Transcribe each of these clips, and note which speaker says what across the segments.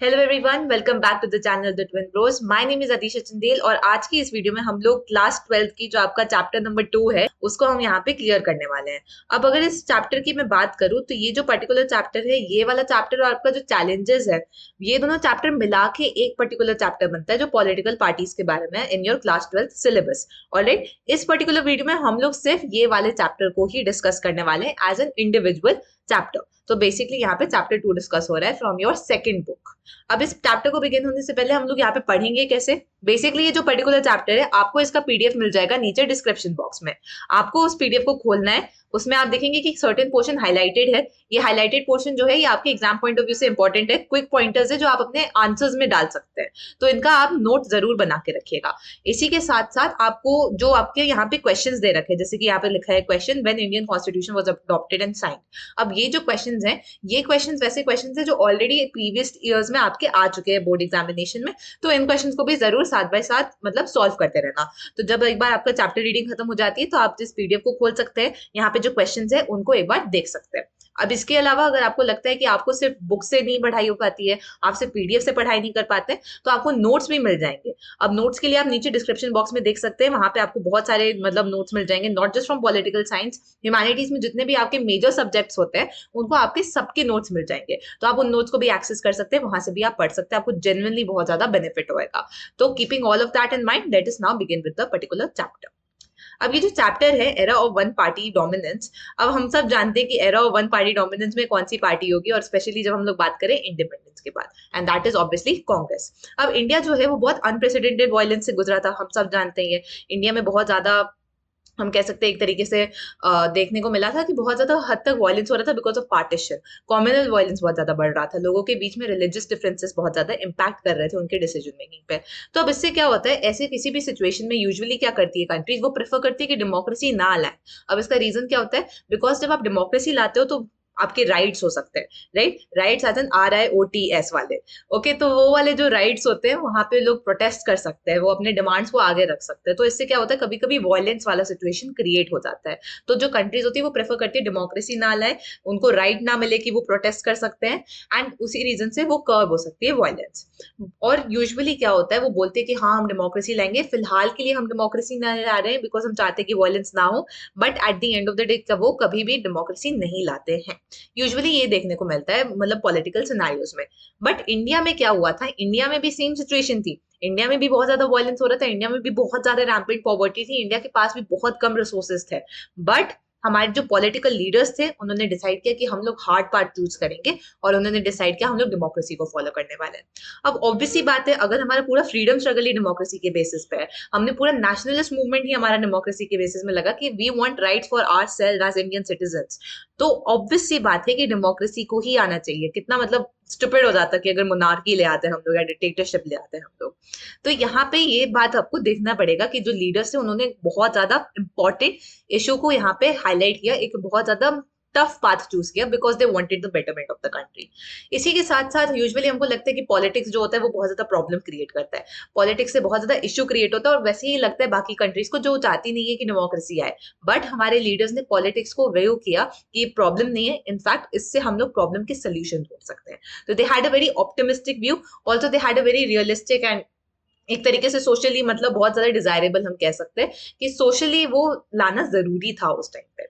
Speaker 1: Hello everyone, welcome back to the channel the twin bros. My name is Adisha Chandel और आज की इस video में हम लोग क्लास 12th की जो आपका चैप्टर नंबर 2 है उसको हम यहाँ पे क्लियर करने वाले हैं। अब अगर इस चैप्टर की मैं बात करूँ तो ये जो पर्टिकुलर चैप्टर है, ये वाला चैप्टर और आपका जो चैलेंजेस है, ये दोनों चैप्टर मिला के एक पर्टिकुलर चैप्टर बनता है जो पॉलिटिकल पार्टीज के बारे में है in your class 12th syllabus. Alright, इस पर्टिकुलर वीडियो में हम लोग सिर्फ ये वाले चैप्टर को ही डिस्कस करने वाले हैं एज एन इंडिविजुअल चैप्टर। तो बेसिकली यहाँ पे चैप्टर 2 डिस्कस हो रहा है फ्रॉम योर सेकंड बुक। अब इस चैप्टर को बिगिन होने से पहले हम लोग यहाँ पे पढ़ेंगे कैसे। बेसिकली ये जो पर्टिकुलर चैप्टर है, आपको इसका पीडीएफ मिल जाएगा नीचे डिस्क्रिप्शन बॉक्स में। आपको उस पीडीएफ को खोलना है, उसमें आप देखेंगे कि सर्टेन पोर्शन हाईलाइटेड है। ये हाईलाइटेड पोर्शन जो है ये आपके एग्जाम पॉइंट ऑफ व्यू से इंपॉर्टेंट है। क्विक पॉइंटर्स है जो आप अपने आंसर्स में डाल सकते हैं, तो इनका आप नोट जरूर बना के रखिएगा। इसी के साथ साथ आपको जो आपके यहाँ पे क्वेश्चंस दे रखे हैं, जैसे कि यहाँ पे लिखा है question when Indian constitution was adopted and signed. अब ये जो क्वेश्चंस हैं, ये क्वेश्चंस वैसे क्वेश्चंस हैं जो ऑलरेडी प्रीवियस ईयर्स में आपके आ चुके हैं बोर्ड एग्जामिनेशन में। तो इन क्वेश्चंस को भी जरूर साथ बाय साथ मतलब सॉल्व करते रहना। तो जब एक बार आपका चैप्टर रीडिंग खत्म हो जाती है तो आप इस पीडीएफ को खोल सकते हैं, यहाँ पे जो क्वेश्चंस है उनको एक बार देख सकते हैं। अब इसके अलावा अगर आपको लगता है कि आपको सिर्फ बुक से नहीं पढ़ाई हो पाती है, आप सिर्फ पीडीएफ से पढ़ाई नहीं कर पाते, तो आपको नोट्स भी मिल जाएंगे। अब नोट्स के लिए आप नीचे डिस्क्रिप्शन बॉक्स में देख सकते हैं, वहां पे आपको बहुत सारे मतलब नोट्स मिल जाएंगे, not just from political science, humanities में जितने भी आपके मेजर सब्जेक्ट्स होते हैं उनको आपके सबके नोट्स मिल जाएंगे। तो आप उन नोट्स को भी एक्सेस कर सकते हैं, वहां से भी आप पढ़ सकते हैं, आपको जेन्युइनली बहुत ज्यादा बेनिफिट होगा। तो keeping all of that in mind, let us now begin with the particular chapter. अब ये जो चैप्टर है era of one party dominance, अब हम सब जानते हैं कि era of one party dominance में कौन सी पार्टी होगी, और स्पेशली जब हम लोग बात करें इंडिपेंडेंस के बाद, and that is obviously Congress. अब इंडिया जो है वो बहुत अनप्रेसिडेंटेड वायलेंस से गुजरा था, हम सब जानते हैं। इंडिया में बहुत ज्यादा हम कह सकते हैं एक तरीके से देखने को मिला था कि बहुत ज्यादा हद तक वायलेंस हो रहा था because of partition. Communal violence बहुत ज्यादा बढ़ रहा था, लोगों के बीच में रिलीजियस डिफरेंसेस बहुत ज्यादा इंपैक्ट कर रहे थे उनके डिसीजन मेकिंग पे। तो अब इससे क्या होता है, ऐसे किसी भी सिचुएशन में यूजुअली क्या करती है कंट्रीज, वो प्रेफर करती है कि डेमोक्रेसी ना लाए। अब इसका रीजन क्या होता है, बिकॉज जब आप डेमोक्रेसी लाते हो तो आपके राइट्स हो सकते हैं, right. Rights as in RIOTS वाले। ओके, तो वो वाले जो राइट्स होते हैं वहां पे लोग प्रोटेस्ट कर सकते हैं, वो अपने डिमांड्स को आगे रख सकते हैं। तो इससे क्या होता है, कभी कभी वायलेंस वाला सिचुएशन क्रिएट हो जाता है। तो जो कंट्रीज होती है वो प्रेफर करती है डेमोक्रेसी ना लाए, उनको राइट ना मिले कि वो प्रोटेस्ट कर सकते हैं, एंड उसी रीजन से वो कर्व हो सकती है वायलेंस। और यूजुअली क्या होता है, वो बोलते हैं कि हाँ हम डेमोक्रेसी लाएंगे, फिलहाल के लिए हम डेमोक्रेसी ना ला रहे हैं बिकॉज हम चाहते हैं कि वायलेंस ना हो, but at the end of the day वो कभी भी डेमोक्रेसी नहीं लाते हैं। यूजुअली ये देखने को मिलता है मतलब पॉलिटिकल सिनेरियोज में। बट इंडिया में क्या हुआ था, इंडिया में भी सेम सिचुएशन थी। इंडिया में भी बहुत ज्यादा वायलेंस हो रहा था, इंडिया में भी बहुत ज्यादा रैम्पेंट पॉवर्टी थी, इंडिया के पास भी बहुत कम रिसोर्सेज थे। बट हमारे जो पॉलिटिकल लीडर्स थे उन्होंने डिसाइड किया कि हम लोग हार्ड पार्ट चूज करेंगे, और उन्होंने डिसाइड किया हम लोग डेमोक्रेसी को फॉलो करने वाले हैं। अब ऑब्वियसली बात है, अगर हमारा पूरा फ्रीडम स्ट्रगल ही डेमोक्रेसी के बेसिस पे है, हमने पूरा नेशनलिस्ट मूवमेंट ही हमारा डेमोक्रेसी के बेसिस में लगा कि we want rights for ourselves as Indian citizens, तो ऑब्वियस सी बात है कि डेमोक्रेसी को ही आना चाहिए। कितना मतलब स्टूपिड हो जाता कि अगर मोनार्की ले आते हैं हम लोग या डिक्टेटरशिप ले आते हैं हम लोग। तो यहाँ पे ये बात आपको देखना पड़ेगा कि जो लीडर्स थे उन्होंने बहुत ज्यादा इंपॉर्टेंट इशू को यहाँ पे हाईलाइट किया, एक बहुत ज्यादा टफ पाथ चूज किया because they wanted the betterment of the country. इसी के साथ साथ यूजुअली हमको लगता है कि पॉलिटिक्स जो होता है वो बहुत ज्यादा प्रॉब्लम क्रिएट करता है, पॉलिटिक्स से बहुत ज्यादा इश्यू क्रिएट होता है, और वैसे ही लगता है बाकी कंट्रीज को जो चाहती नहीं है कि डेमोक्रेसी आए। बट हमारे लीडर्स ने पॉलिटिक्स को व्यू किया कि प्रॉब्लम नहीं है, इनफैक्ट इससे हम लोग प्रॉब्लम के सोल्यूशन ढूंढ सकते हैं। तो दे had a very optimistic view, also they had a very realistic and एक तरीके से सोशली मतलब बहुत ज्यादा डिजायरेबल हम कह सकते हैं कि सोशली वो लाना जरूरी था उस टाइम पे।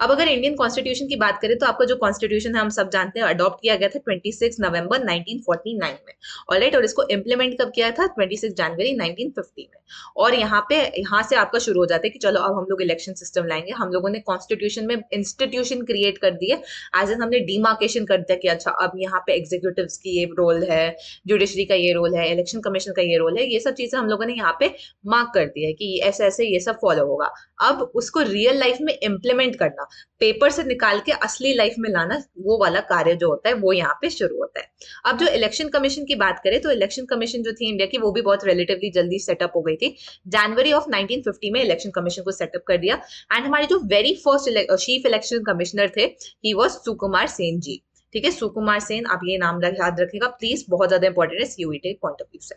Speaker 1: अब अगर इंडियन कॉन्स्टिट्यूशन की बात करें तो आपका जो कॉन्स्टिट्यूशन है हम सब जानते हैं अडॉप्ट किया गया था 26 नवंबर 1949 में। ऑलराइट, और इसको इम्प्लीमेंट कब किया था, 26 जनवरी 1950 में। और यहाँ से आपका शुरू हो जाता है कि चलो अब हम लोग इलेक्शन सिस्टम लाएंगे। हम लोगों ने कॉन्स्टिट्यूशन में इंस्टीट्यूशन क्रिएट कर दिए, एज एन हमने डिमार्केशन कर दिया कि अच्छा अब यहाँ पे एग्जीक्यूटिव की ये रोल है, जुडिशरी का ये रोल है, इलेक्शन कमीशन का ये रोल है, ये सब चीजें हम लोगों ने यहाँ पे मार्क कर दिया है कि ऐसे ऐसे ये सब फॉलो होगा। अब उसको रियल लाइफ में इम्प्लीमेंट करना, पेपर से निकाल के असली लाइफ में लाना, वो वाला कार्य जो होता है वो यहाँ पे शुरू होता है। अब जो इलेक्शन कमीशन की बात करें तो इलेक्शन कमीशन जो थी इंडिया की वो भी बहुत रिलेटिवली जल्दी सेटअप हो गई थी। जनवरी ऑफ 1950 में इलेक्शन कमीशन को सेटअप कर दिया, एंड हमारे जो very first chief election commissioner थे ही वाज सुकुमार सेन जी। ठीक है, सुकुमार सेन, आप ये नाम याद रखेगा प्लीज, बहुत ज्यादा इंपॉर्टेंट है CUET पॉइंट ऑफ व्यू से।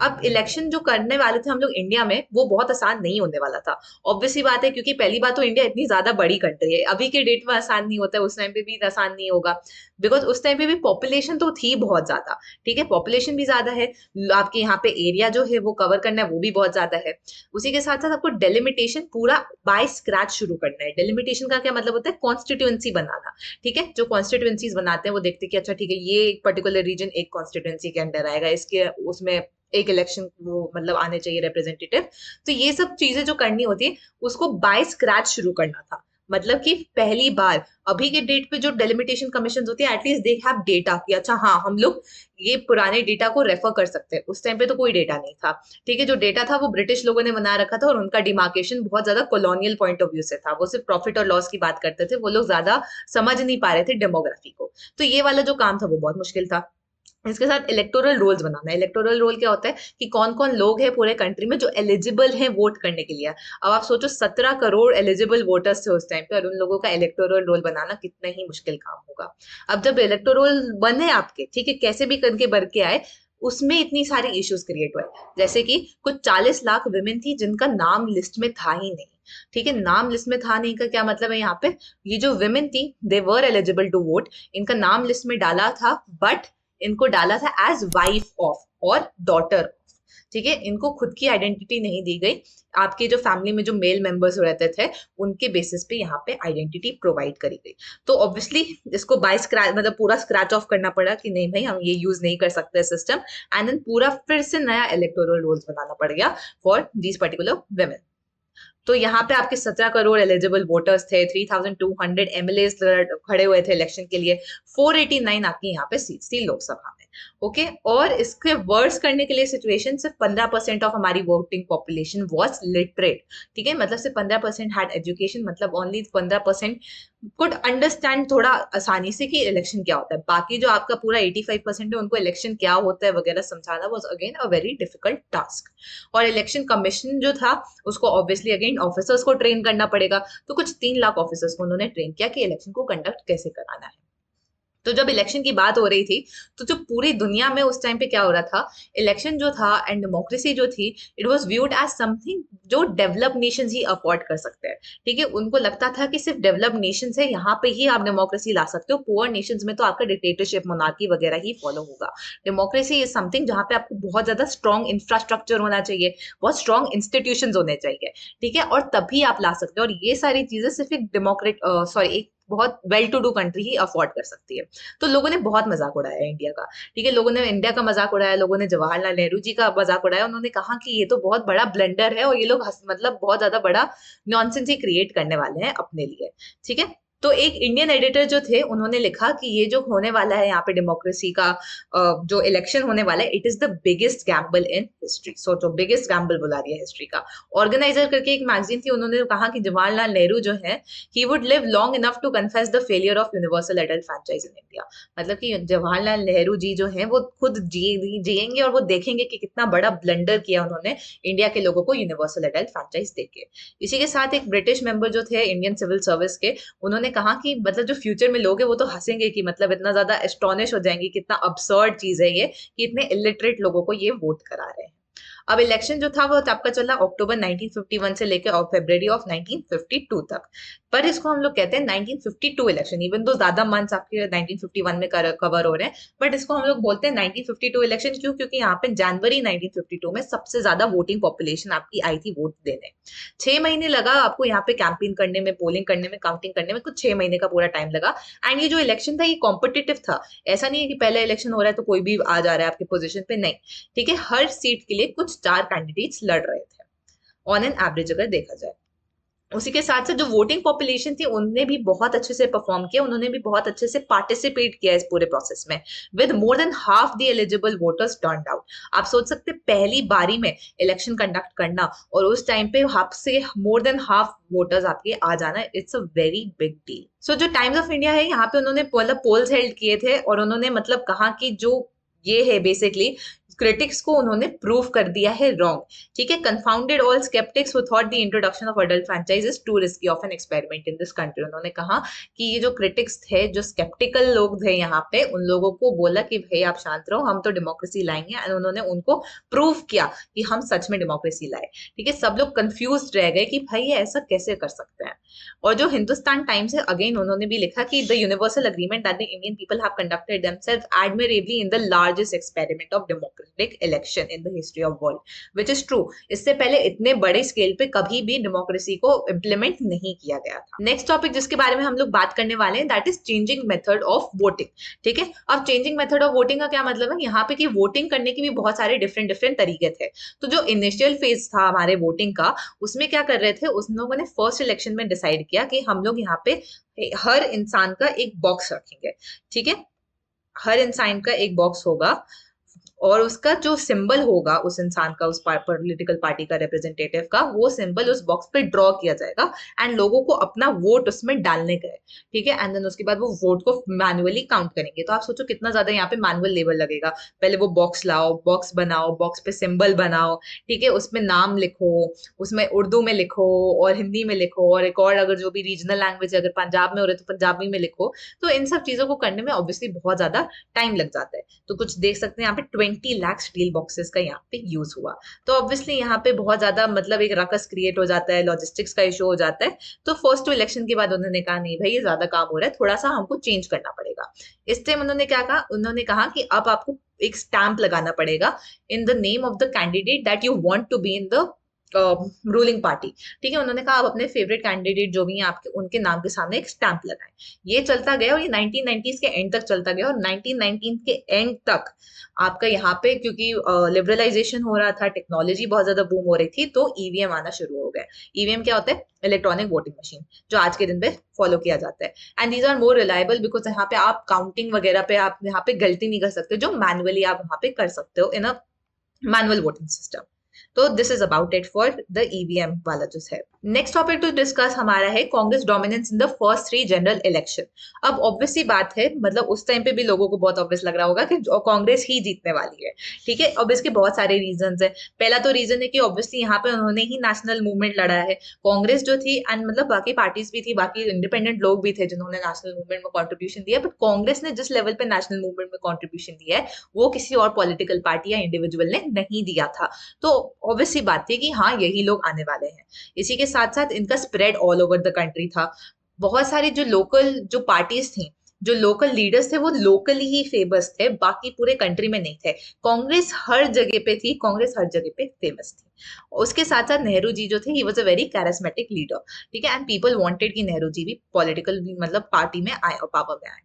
Speaker 1: अब इलेक्शन जो करने वाले थे हम लोग इंडिया में, वो बहुत आसान नहीं होने वाला था। ऑब्वियसली बात है, क्योंकि पहली बात तो इंडिया इतनी ज्यादा बड़ी कंट्री है, अभी के डेट में आसान नहीं होता है, उस टाइम पे भी आसान नहीं होगा। बिकॉज उस टाइम पे भी पॉपुलेशन तो थी बहुत ज्यादा, ठीक है, पॉपुलेशन भी ज्यादा है, आपके यहाँ पे एरिया जो है वो कवर करना है वो भी बहुत ज्यादा है। उसी के साथ साथ आपको डेलिमिटेशन पूरा बाय स्क्रैच शुरू करना है। डेलिमिटेशन का क्या मतलब होता है? कॉन्स्टिट्यूएंसी बनाना, ठीक है। जो कॉन्स्टिट्यूएंसीज बनाते हैं वो देखते हैं कि अच्छा ठीक है, ये एक पर्टिकुलर रीजन एक कॉन्स्टिट्यूएंसी के अंडर आएगा, इसके उसमें एक इलेक्शन वो मतलब आने चाहिए रिप्रेजेंटेटिव। तो ये सब चीजें जो करनी होती है उसको बाय स्क्रैच शुरू करना था। मतलब कि पहली बार अभी के डेट पे जो डेलिमिटेशन कमीशन होती है, एटलीस्ट दे हैव डेटा कि अच्छा हाँ हम लोग ये पुराने डेटा को रेफर कर सकते हैं। उस टाइम पे तो कोई डेटा नहीं था, ठीक है। जो डेटा था वो ब्रिटिश लोगों ने बना रखा था, और उनका डिमार्केशन बहुत ज्यादा कॉलोनियल पॉइंट ऑफ व्यू से था। वो सिर्फ प्रॉफिट और लॉस की बात करते थे, वो लोग ज्यादा समझ नहीं पा रहे थे डेमोग्राफी को। तो ये वाला जो काम था वो बहुत मुश्किल था। इसके साथ इलेक्टोरल रोल्स बनाना है। इलेक्टोरल रोल क्या होता है कि कौन कौन लोग हैं पूरे कंट्री में जो एलिजिबल हैं वोट करने के लिए। अब आप सोचो 17 करोड़ एलिजिबल वोटर्स थे उस टाइम पे, और उन लोगों का इलेक्टोरल रोल बनाना कितना ही मुश्किल काम होगा। अब जब इलेक्टोरल बने आपके, ठीक है, कैसे भी करके बढ़ के आए, उसमें इतनी सारी इश्यूज क्रिएट हुए। जैसे कि कुछ 40 लाख वुमेन थी जिनका नाम लिस्ट में था ही नहीं, ठीक है। नाम लिस्ट में था नहीं का क्या मतलब है यहाँ पे? ये जो वुमेन थी दे वर एलिजिबल टू वोट, इनका नाम लिस्ट में डाला था, बट इनको डाला था एज वाइफ ऑफ और डॉटर, ठीक है। इनको खुद की आइडेंटिटी नहीं दी गई। आपके जो फैमिली में जो मेल मेंबर्स रहते थे उनके बेसिस पे यहाँ पे आइडेंटिटी प्रोवाइड करी गई। तो ऑब्वियसली इसको बाय स्क्रैच मतलब पूरा स्क्रैच ऑफ करना पड़ा कि नहीं भाई हम ये यूज नहीं कर सकते सिस्टम, एंड देन पूरा फिर से नया इलेक्टोरल रोल्स बनाना पड़ गया फॉर दीज पर्टिकुलर वुमेन। तो यहाँ पे आपके 17 करोड़ एलिजिबल वोटर्स थे, 3200 एमएलए खड़े हुए थे इलेक्शन के लिए, 489 आपकी यहाँ पे सीट्स थी लोकसभा में। ओके, और इसके वर्ड्स करने के लिए सिचुएशन, सिर्फ 15% ऑफ हमारी वोटिंग पॉपुलेशन वॉज लिटरेट, ठीक है। मतलब सिर्फ 15% हैड एजुकेशन, मतलब ओनली 15% कुड अंडरस्टैंड थोड़ा आसानी से कि इलेक्शन क्या होता है। बाकी जो आपका पूरा 85% है उनको इलेक्शन क्या होता है वगैरह समझाना was again a very difficult task. और इलेक्शन कमीशन जो था उसको ऑब्वियसली अगेन ऑफिसर्स को ट्रेन करना पड़ेगा। तो कुछ 3 लाख ऑफिसर्स को उन्होंने ट्रेन किया कि इलेक्शन को कंडक्ट कैसे कराना है। तो जब इलेक्शन की बात हो रही थी, तो जो पूरी दुनिया में उस टाइम पे क्या हो रहा था, इलेक्शन जो था एंड डेमोक्रेसी जो थी, it was viewed as something जो डेवलप नेशंस ही अफोर्ड कर सकते हैं, ठीक है। उनको लगता था कि सिर्फ डेवलप नेशंस है यहाँ पे ही आप डेमोक्रेसी ला सकते हो, पुअर नेशंस में तो आपका डिक्टेटरशिप मोनार्की वगैरह ही फॉलो होगा। डेमोक्रेसी इज समथिंग जहाँ पे आपको बहुत ज्यादा स्ट्रॉन्ग इंफ्रास्ट्रक्चर होना चाहिए, बहुत स्ट्रॉन्ग इंस्टीट्यूशन होने चाहिए, ठीक है, और तभी आप ला सकते हो। और ये सारी चीजें सिर्फ एक डेमोक्रेट सॉरी एक बहुत वेल टू डू कंट्री ही अफोर्ड कर सकती है। तो लोगों ने बहुत मजाक उड़ाया इंडिया का, ठीक है। लोगों ने इंडिया का मजाक उड़ाया, लोगों ने जवाहरलाल नेहरू जी का मजाक उड़ाया। उन्होंने कहा कि ये तो बहुत बड़ा ब्लंडर है और ये लोग मतलब बहुत ज्यादा बड़ा नॉनसेंस ही क्रिएट करने वाले हैं अपने लिए, ठीक है। तो एक इंडियन एडिटर जो थे उन्होंने लिखा कि ये जो होने वाला है यहाँ पे डेमोक्रेसी का जो इलेक्शन होने वाला है, it is the biggest Gamble in history. सोचो, बिगेस्ट गैम्बल बुला दिया हिस्ट्री का। ऑर्गेनाइजर करके एक मैगजीन थी, उन्होंने कहा कि जवाहरलाल नेहरू जो है he would live long enough to confess the failure of universal adult franchise in India. मतलब कि जवाहरलाल नेहरू जी जो है वो खुद जिएंगे और वो देखेंगे कि कितना बड़ा ब्लंडर किया उन्होंने इंडिया के लोगों को यूनिवर्सल एडल्ट फ्रेंचाइज देके। इसी के साथ एक ब्रिटिश मेंबर जो थे इंडियन सिविल सर्विस के, उन्होंने कहा कि मतलब जो फ्यूचर में लोग हैं वो तो हंसेंगे कि मतलब इतना ज्यादा एस्टोनिश हो जाएंगे, कितना अब्सर्ड चीज है ये कि इतने इलिटरेट लोगों को ये वोट करा रहे हैं। अब इलेक्शन जो था वो आपका चला अक्टूबर 1951 से लेकर और फरवरी ऑफ 1952 तक। पर इसको हम लोग कहते हैं 1952 इलेक्शन, इवन तो ज्यादा मंथ्स आपके 1951 में कवर हो रहे हैं, बट इसको हम लोग बोलते हैं 1952 इलेक्शन। क्यों? क्योंकि यहाँ पे जनवरी 1952 में सबसे ज्यादा वोटिंग पॉपुलेशन आपकी आई थी वोट देने। 6 महीने लगा आपको यहाँ पे कैंपेन करने में, पोलिंग करने में, काउंटिंग करने में, कुछ 6 महीने का पूरा टाइम लगा। एंड ये जो इलेक्शन था ये कॉम्पिटिटिव था। ऐसा नहीं है कि पहले इलेक्शन हो रहा है तो कोई भी आ जा रहा है आपके पोजीशन पे, नहीं, ठीक है। हर सीट के लिए कुछ 4 कैंडिडेट्स लड़ रहे थे ऑन एन एवरेज अगर देखा जाए। उसी के साथ साथ जो वोटिंग पॉपुलेशन थी उनने भी बहुत अच्छे से परफॉर्म किया, उन्होंने भी बहुत अच्छे से पार्टिसिपेट किया इस पूरे प्रोसेस में, with more than half the eligible voters turned out. आप सोच सकते पहली बारी में इलेक्शन कंडक्ट करना और उस टाइम पे हाफ से मोर देन हाफ वोटर्स आपके आ जाना, it's a very big deal. So जो टाइम्स ऑफ इंडिया है यहाँ पे उन्होंने मतलब पोल्स हेल्ड किए थे और उन्होंने मतलब कहा कि जो ये है बेसिकली क्रिटिक्स को उन्होंने प्रूव कर दिया है रॉन्ग। ठीक है, confounded all sceptics who thought the introduction of adult franchise is too risky of an experiment in this country. उन्होंने कहा कि ये जो क्रिटिक्स थे, जो स्केप्टिकल लोग थे यहाँ पे, उन लोगों को बोला कि भाई आप शांत रहो, हम तो डेमोक्रेसी लाएंगे, एंड उन्होंने उनको प्रूव किया कि हम सच में डेमोक्रेसी लाए। ठीक है, सब लोग कंफ्यूज रह गए कि भाई ये ऐसा कैसे कर सकते हैं। और जो हिंदुस्तान टाइम्स है, अगेन उन्होंने भी लिखा कि the universal agreement that the Indian people have conducted themselves admirably in the largest experiment of democratic election in the history of world, which is true. इससे पहले इतने बड़े स्केल पे कभी भी डेमोक्रेसी को इम्प्लीमेंट नहीं किया गया था। नेक्स्ट टॉपिक जिसके बारे में हम लोग बात करने वाले हैं, that is changing method of voting. ठीक है, अब चेंजिंग मेथड ऑफ वोटिंग का क्या मतलब है, यहाँ पे कि वोटिंग करने के भी बहुत सारे डिफरेंट डिफरेंट तरीके थे। तो जो इनिशियल फेज था हमारे वोटिंग का, उसमें क्या कर रहे थे, उस लोगों ने फर्स्ट इलेक्शन में डिसाइड किया कि हम लोग यहाँ पे हर इंसान का एक बॉक्स रखेंगे। ठीक है, हर इंसान का एक बॉक्स होगा और उसका जो सिंबल होगा उस इंसान का, उस पॉलिटिकल पार्टी का, रिप्रेजेंटेटिव का, वो सिंबल उस बॉक्स पे ड्रॉ किया जाएगा एंड लोगों को अपना वोट उसमें डालने का है। ठीक है, एंड देन उसके बाद वो वोट को मैनुअली काउंट करेंगे। तो आप सोचो कितना ज्यादा यहाँ पे मैनुअल लेबर लगेगा। पहले वो बॉक्स लाओ, बॉक्स बनाओ, बॉक्स पे सिंबल बनाओ, ठीक है, उसमें नाम लिखो, उसमें उर्दू में लिखो और हिंदी में लिखो, और एक और अगर जो भी रीजनल लैंग्वेज अगर पंजाब में हो रहे तो पंजाबी में लिखो। तो इन सब चीजों को करने में ऑब्वियसली बहुत ज्यादा टाइम लग जाता है। तो कुछ देख सकते हैं यहाँ पे 20 लाख स्टील बॉक्सेस का यहाँ पे यूज हुआ। तो ऑब्वियसली यहाँ पे बहुत ज्यादा मतलब एक रकस क्रिएट हो जाता है, लॉजिस्टिक्स का इशू हो जाता है। तो फर्स्ट इलेक्शन के बाद उन्होंने कहा नहीं भाई ये ज्यादा काम हो रहा है, थोड़ा सा हमको चेंज करना पड़ेगा। इस टाइम उन्होंने क्या कहा, उन्होंने कहा कि अब आपको एक स्टैंप लगाना पड़ेगा in the name of the candidate that you want to be in the ruling party. ठीक है, उन्होंने कहा आप अपने फेवरेट कैंडिडेट जो भी हैं आपके, उनके नाम के सामने एक स्टैंप लगाएं। ये चलता गया और ये 1990s के एंड तक चलता गया, और 1919 के एंड तक आपका यहाँ पे क्योंकि लिबरलाइजेशन हो रहा था, टेक्नोलॉजी बहुत ज्यादा बूम हो रही थी, तो ईवीएम आना शुरू हो गया। ईवीएम क्या होता है, इलेक्ट्रॉनिक वोटिंग मशीन, जो आज के दिन पे फॉलो किया जाता है। And these are more reliable because यहाँ पे आप काउंटिंग वगैरह पे आप यहाँ पे गलती नहीं कर सकते, जो मैनुअली आप वहां पे कर सकते हो इन अ मैनुअल वोटिंग सिस्टम। तो this is about it for the EVM वाला जो है। नेक्स्ट टॉपिक टू डिस्कस हमारा है Congress dominance in the first 3 general election. अब ऑब्वियसली बात है, मतलब उस टाइम पे भी लोगों को बहुत ऑब्वियस लग रहा होगा कि कांग्रेस ही जीतने वाली है। ठीक है, अब इसके बहुत सारे रीजंस है। पहला तो रीजन है कि ऑब्वियसली यहाँ पे उन्होंने ही नेशनल मूवमेंट लड़ा है। कांग्रेस जो थी एंड मतलब बाकी पार्टीज भी थी, बाकी इंडिपेंडेंट लोग भी थे जिन्होंने नेशनल मूवमेंट में कॉन्ट्रीब्यूशन दिया, बट कांग्रेस ने जिस लेवल पे नेशनल मूवमेंट में कॉन्ट्रीब्यूशन दिया है वो किसी और पॉलिटिकल पार्टी या इंडिविजुअल ने नहीं दिया था। तो ऑब्वियसली बात थी कि हाँ यही लोग आने वाले हैं। इसी के साथ साथ इनका spread all over the country था। बहुत सारी जो लोकल जो पार्टीज थी, जो लोकल लीडर्स थे, वो लोकली ही फेमस थे, बाकी पूरे कंट्री में नहीं थे। कांग्रेस हर जगह पे थी, कांग्रेस हर जगह पे फेमस थी। उसके साथ साथ नेहरू जी जो थे, he was a very charismatic leader. ठीक है, एंड पीपल वांटेड कि नेहरू जी भी पॉलिटिकल मतलब पार्टी में आए और पावर में आए।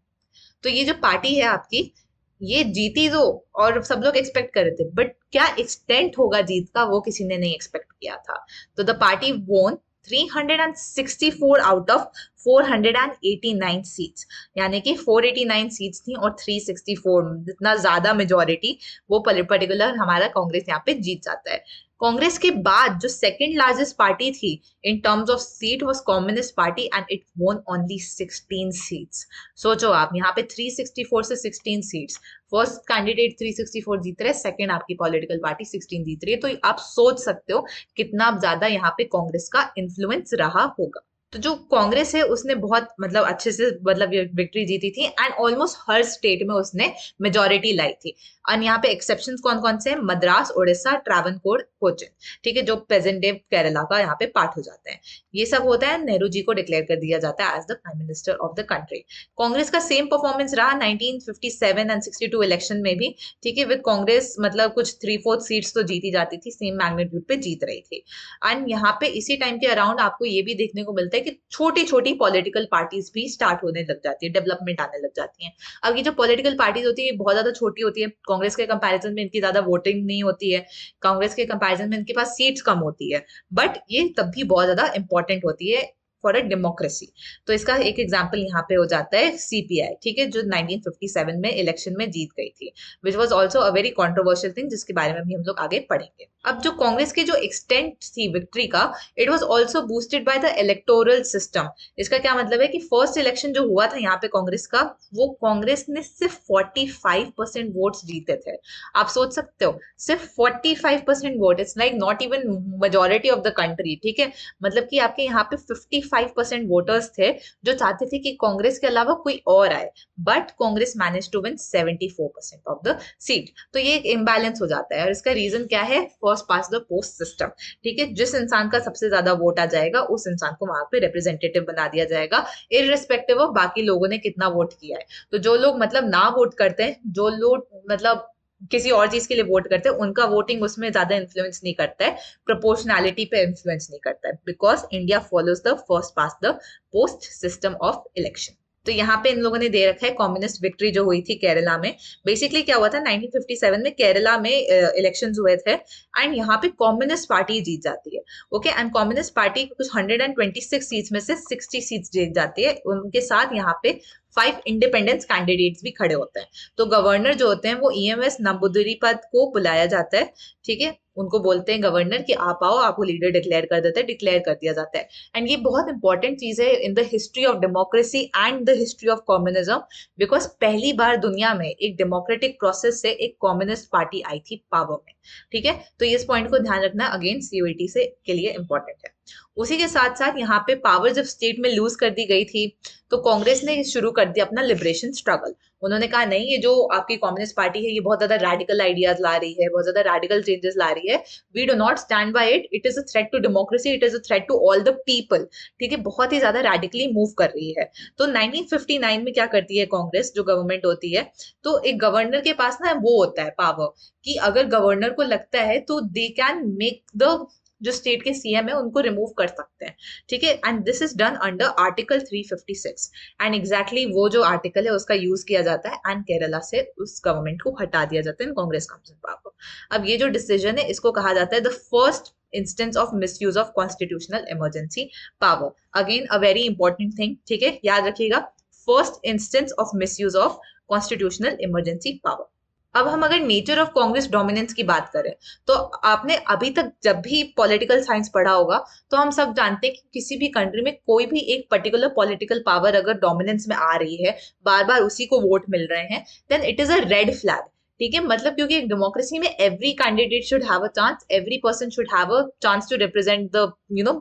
Speaker 1: तो ये जो पार्टी है आपकी, ये जीती तो और सब लोग एक्सपेक्ट कर रहे थे, बट क्या एक्सटेंट होगा जीत का वो किसी ने नहीं एक्सपेक्ट किया था। तो द पार्टी वोन 364 आउट ऑफ 489 सीट्स, यानी कि 489 सीट्स थी और 364, जितना ज्यादा मेजोरिटी वो पर्टिकुलर हमारा कांग्रेस यहाँ पे जीत जाता है। कांग्रेस के बाद जो सेकंड लार्जेस्ट पार्टी थी in terms of seat was communist party and it वोन ओनली 16 सीट्स। सोचो आप, यहाँ पे 364 से 16 सीट्स, फर्स्ट कैंडिडेट 364 जीत रहे, सेकंड आपकी पॉलिटिकल पार्टी 16 जीत रही है। तो आप सोच सकते हो कितना ज्यादा यहाँ पे कांग्रेस का इन्फ्लुएंस रहा होगा। तो जो कांग्रेस है उसने बहुत मतलब अच्छे से मतलब विक्ट्री जीती थी एंड ऑलमोस्ट हर स्टेट में उसने मेजोरिटी लाई थी। और यहाँ पे एक्सेप्शंस कौन कौन से हैं, मद्रास, उड़ीसा, ट्रावनकोर, कोचिन। ठीक है, जो प्रेजेंट डे केरला का यहाँ पे पार्ट हो जाता है। ये सब होता है, नेहरू जी को डिक्लेयर कर दिया जाता है as the prime minister of the country. Congress का सेम परफॉर्मेंस रहा 1957 एंड 62 इलेक्शन में भी। ठीक है, विद कांग्रेस मतलब कुछ 3/4 सीट्स तो जीती जाती थी, सेम मैग्नीट्यूड पे जीत रही थी। एंड यहाँ पे इसी टाइम के अराउंड आपको ये भी देखने को मिलता है कि छोटी छोटी पॉलिटिकल पार्टीज भी स्टार्ट होने लग जाती है, डेवलपमेंट आने लग जाती है। अब ये जो पॉलिटिकल पार्टीज होती है बहुत ज्यादा छोटी होती है, कांग्रेस के कंपैरिजन में इनकी ज्यादा वोटिंग नहीं होती है, कांग्रेस के कंपैरिजन में इनके पास सीट्स कम होती है, बट ये तब भी बहुत ज्यादा इंपॉर्टेंट होती है फॉर अ डेमोक्रेसी। तो इसका एक एग्जांपल यहाँ पे हो जाता है सीपीआई, ठीक है, जो 1957 में इलेक्शन में जीत गई थी, which was also a very controversial thing, जिसके बारे में भी हम लोग आगे पढ़ेंगे। अब जो कांग्रेस की जो एक्सटेंट थी विक्ट्री का, it was also boosted by the electoral system. इसका क्या मतलब है कि फर्स्ट इलेक्शन जो हुआ था यहाँ पे कांग्रेस का, वो कांग्रेस ने सिर्फ 45% वोट्स जीते थे। आप सोच सकते हो, सिर्फ 45% vote, it's like not even majority of the country, ठीक है। मतलब कि आपके यहाँ पे 55% वोटर्स थे जो चाहते थे कि कांग्रेस के अलावा कोई और आए, but Congress manage to win 74% of the seat. तो ये एक इम्बैलेंस हो जाता है, और इसका रीजन क्या है? First pass the post system, ठीक है। जिस इंसान का सबसे ज्यादा वोट आ जाएगा उस इंसान को वहां पे रिप्रेजेंटेटिव बना दिया जाएगा, इररिस्पेक्टिव ऑफ बाकी लोगों ने कितना वोट किया है। तो जो लोग मतलब ना वोट करते हैं, जो लोग मतलब किसी और चीज के लिए वोट करते हैं, उनका वोटिंग उसमें ज्यादा इन्फ्लुएंस नहीं करता है, प्रोपोर्शनैलिटी पे इन्फ्लुएंस नहीं करता है, because India follows the first pass the post system of election. तो यहाँ पे इन लोगों ने दे रखा है कम्युनिस्ट विक्ट्री जो हुई थी केरला में। बेसिकली क्या हुआ था, 1957 में केरला में इलेक्शंस हुए थे, एंड यहाँ पे कम्युनिस्ट पार्टी जीत जाती है। ओके, एंड कम्युनिस्ट पार्टी कुछ 126 सीट्स में से 60 सीट्स जीत जाती है। उनके साथ यहाँ पे 5 इंडिपेंडेंस कैंडिडेट्स भी खड़े होते हैं। तो गवर्नर जो होते हैं वो ईएमएस नंबूदिरीपद को बुलाया जाता है, ठीक है। उनको बोलते हैं गवर्नर कि आप आओ, आपको लीडर डिक्लेयर कर देते हैं, डिक्लेयर कर दिया जाता है। एंड ये बहुत इंपॉर्टेंट चीज है इन the history of democracy and the history of communism, because पहली बार दुनिया में एक डेमोक्रेटिक प्रोसेस से एक कम्युनिस्ट पार्टी आई थी पावर में, ठीक है। तो इस पॉइंट को ध्यान रखना अगेन सीयूईटी से के लिए इंपॉर्टेंट है। उसी के साथ साथ यहाँ पे पावर जब स्टेट में लूज कर दी गई थी, तो कांग्रेस ने शुरू कर दिया अपना लिबरेशन स्ट्रगल। उन्होंने कहा नहीं, ये जो आपकी कम्युनिस्ट पार्टी है ये बहुत ज्यादा रेडिकल आइडियाज ला रही है, बहुत ज्यादा रेडिकल चेंजेस ला रही है, we do not stand by it, it is a threat to democracy, it is a threat to all the people, ठीक है। बहुत ही ज्यादा रेडिकली मूव कर रही है। तो 1959 में क्या करती है कांग्रेस, जो गवर्नमेंट होती है, तो एक गवर्नर के पास ना वो होता है पावर, कि अगर गवर्नर को लगता है तो दे कैन मेक द जो स्टेट के सीएम है उनको रिमूव कर सकते हैं, ठीक है। And this is done under article 356, and exactly वो जो आर्टिकल है उसका यूज किया जाता है, एंड केरला से उस गवर्नमेंट को हटा दिया जाता है, कांग्रेस कम्स इन पावर। अब ये जो डिसीजन है इसको कहा जाता है the first instance of misuse of constitutional emergency power. Again a very important thing, ठीक है, याद रखिएगा, first instance of misuse of constitutional emergency power. अब हम अगर नेचर ऑफ कांग्रेस डोमिनेंस की बात करें, तो आपने अभी तक जब भी पॉलिटिकल साइंस पढ़ा होगा तो हम सब जानते हैं कि किसी भी कंट्री में कोई भी एक पर्टिकुलर पॉलिटिकल पावर अगर डोमिनेंस में आ रही है, बार बार उसी को वोट मिल रहे हैं, then it is a red flag, ठीक है। मतलब क्योंकि एक डेमोक्रेसी में every candidate should have a chance, every person should have a chance to represent the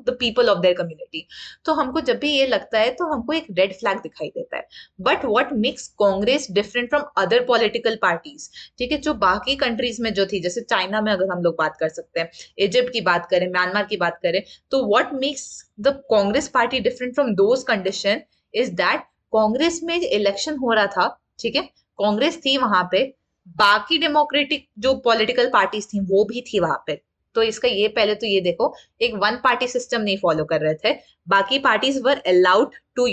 Speaker 1: the people of their community. तो हमको जब भी ये लगता है तो हमको एक रेड फ्लैग दिखाई देता है। But what makes Congress different from other political parties, ठीक है, जो बाकी कंट्रीज में जो थी, जैसे चाइना में अगर हम लोग बात कर सकते हैं, इजिप्ट की बात करें, म्यांमार की बात करें, तो what makes the Congress party different from those condition is that Congress में इलेक्शन हो रहा था, ठीक है, कांग्रेस थी वहां पे, बाकी डेमोक्रेटिक जो पॉलिटिकल पार्टीज थी वो भी थी वहां पे। तो इसका ये पहले तो ये देखो, एक वन पार्टी सिस्टम नहीं फॉलो कर रहे थे, बाकी parties were allowed to